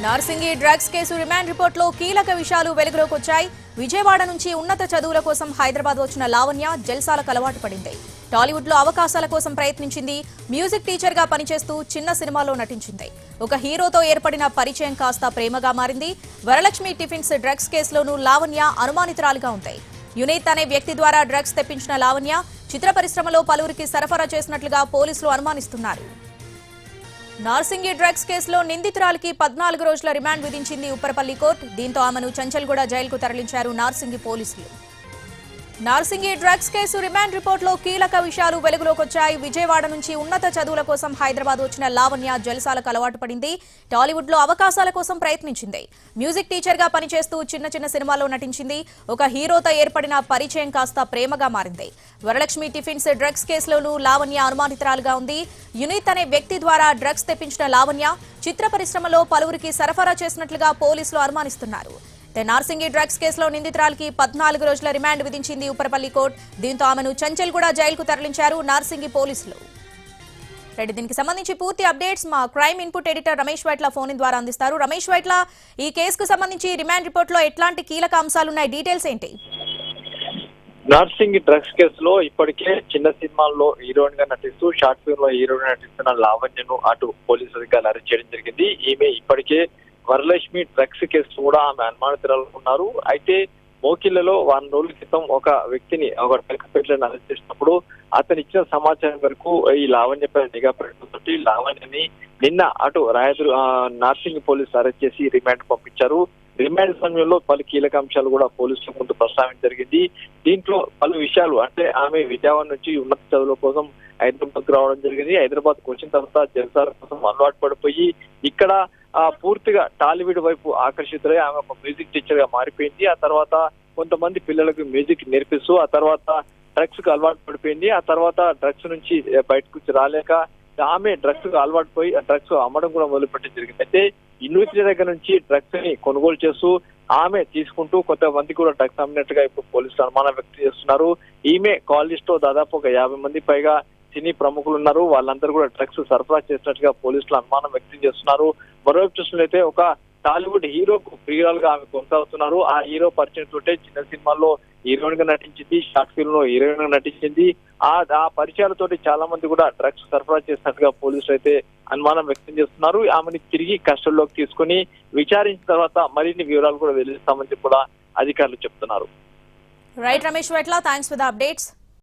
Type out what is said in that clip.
Narsingi drugs case remand రిపోర్టులో కీలక విషయాలు వెలుగులోకి వచ్చాయి. విజయవాడ నుంచి ఉన్నత చదువుల కోసం హైదరాబాద్ వచ్చిన లావణ్య జల్సాలకు అలవాటు పడింది. టాలీవుడ్ లో అవకాశాల కోసం ప్రయత్నించింది. మ్యూజిక్ టీచర్ గా పనిచేస్తూ చిన్న సినిమాలో నటించింది. ఒక హీరోతో ఏర్పడిన పరిచయం కాస్త ప్రేమగా మారింది. వరలక్ష్మి టిఫిన్స్ డ్రగ్స్ కేసులోనూ లావణ్య అనుమానితురాలుగా ఉంది. యునైత్ అనే వ్యక్తి ద్వారా డ్రగ్స్ తెప్పించిన లావణ్య చిత్ర పరిశ్రమలో పలువురికి సరఫరా చేసినట్లుగా పోలీసులు అనుమానిస్తున్నారు. నార్సింగి డ్రగ్స్ కేసులో నిందితురాలికి 14 రోజుల రిమాండ్ విధించింది ఉప్పరపల్లి కోర్టు. దీంతో ఆమెను చంచల్గూడ జైలుకు తరలించారు నార్సింగి పోలీసులు. నార్సింగి డ్రగ్స్ కేసు రిమాండ్ రిపోర్టులో కీలక విషయాలు వెలుగులోకి వచ్చాయి. విజయవాడ నుంచి ఉన్నత చదువుల కోసం హైదరాబాద్ వచ్చిన లావణ్య జల్సాలకు అలవాటు పడింది. టాలీవుడ్ లో అవకాశాల కోసం ప్రయత్నించింది. మ్యూజిక్ టీచర్ గా పనిచేస్తూ చిన్న సినిమాలో నటించింది. ఒక హీరోతో ఏర్పడిన పరిచయం కాస్త ప్రేమగా మారింది. వరలక్ష్మి టిఫిన్స్ డ్రగ్స్ కేసులోనూ లావణ్య అనుమానితురాలుగా ఉంది. యునైత్ అనే వ్యక్తి ద్వారా డ్రగ్స్ తెప్పించిన లావణ్య చిత్ర పరిశ్రమలో పలువురికి సరఫరా చేసినట్లుగా పోలీసులు అనుమానిస్తున్నారు. నార్సింగి డ్రగ్స్ కేసులో నిందితురాలికి 14 రోజుల రిమాండ్ విధించింది ఉప్పరపల్లి కోర్టు. దీంతో ఆమెను చంచల్గూడ జైలుకు తరలించారు నార్సింగి పోలీసులు. దీనికి సంబంధించి పూర్తి అప్డేట్స్ మా crime input editor Ramesh Vaitla phone ద్వారా అందిస్తారు. రమేష్ వైట్ల, ఈ కేసుకు సంబంధించి రిమాండ్ రిపోర్ట్ లో ఎట్లాంటి కీలక అంశాలున్నాయి, డీటెయిల్స్ ఏంటి? నార్సింగి డ్రగ్స్ కేసులో ఇప్పటికే చిన్న సినిమాల్లో హీరోయిన్ గా నటిస్తూ షార్ట్ ఫిల్మ్ లో హీరోయిన్ నటిస్తున్న లావణ్యను అటు పోలీసు అధికారులు అరెస్ట్ చేయడం జరిగింది. ఈమె ఇప్పటికే వరలక్ష్మి డ్రగ్స్ కేసు కూడా ఆమె అనుమానితురాలు ఉన్నారు. అయితే మోకిళ్లలో 1 రోజుల క్రితం ఒక వ్యక్తిని ఒక డ్రగ్స్ అరెస్ట్ చేసినప్పుడు అతను ఇచ్చిన సమాచారం వరకు ఈ లావణ్యపై నిఘా పెట్టడంతో లావణ్యని నిన్న అటు నార్సింగి పోలీసులు అరెస్ట్ చేసి రిమాండ్ పంపించారు. రిమాండ్ సమయంలో పలు కీలక అంశాలు కూడా పోలీసుల ముందు ప్రస్తావించడం జరిగింది. దీంట్లో పలు విషయాలు అంటే ఆమె విజయవాడ నుంచి ఉన్నత చదువుల కోసం హైదరాబాద్ రావడం జరిగింది. హైదరాబాద్ వచ్చిన తర్వాత జల్సాల కోసం అలవాటు పడిపోయి ఇక్కడ పూర్తిగా టాలీవుడ్ వైపు ఆకర్షితులై ఆమె ఒక మ్యూజిక్ టీచర్ గా మారిపోయింది. ఆ తర్వాత కొంతమంది పిల్లలకు మ్యూజిక్ నేర్పిస్తూ ఆ తర్వాత డ్రగ్స్ కు అలవాటు పడిపోయింది. ఆ తర్వాత డ్రగ్స్ నుంచి బయటకు రాలేక ఆమె డ్రగ్స్ కు అలవాటు పోయి డ్రగ్స్ అమ్మడం కూడా మొదలుపెట్టడం జరిగింది. అయితే యూనివర్సిటీ దగ్గర నుంచి డ్రగ్స్ ని కొనుగోలు చేస్తూ ఆమె తీసుకుంటూ కొంతమంది కూడా డ్రగ్స్ అమ్మినట్టుగా ఇప్పుడు పోలీసులు అనుమానం వ్యక్తం చేస్తున్నారు. ఈమె కాల్ లిస్ట్ లో దాదాపు ఒక 50 మంది పైగా సినీ ప్రముఖులు ఉన్నారు. వాళ్ళందరూ కూడా డ్రగ్స్ సరఫరా చేసినట్టుగా పోలీసులు అనుమానం వ్యక్తం చేస్తున్నారు. మరోవైపు చూసినట్లయితే ఒక టాలీవుడ్ హీరోకు ప్రియురాలుగా ఆమె కొనసాగుతున్నారు. ఆ హీరో పరిచయం తోటే చిన్న సినిమాల్లో హీరోయిన్ గా నటించింది, షార్ట్ ఫిల్మ్ లో హీరోయిన్ గా నటించింది. ఆ పరిచయాలతోటి చాలా మంది కూడా డ్రగ్స్ సరఫరా చేసినట్టుగా పోలీసులు అయితే అనుమానం వ్యక్తం చేస్తున్నారు. ఆమెని తిరిగి కస్టడీలోకి తీసుకుని విచారించిన తర్వాత మరిన్ని వివరాలు కూడా వెల్లడిస్తామని కూడా అధికారులు చెప్తున్నారు. Right Ramesh Vaitla, thanks for the updates.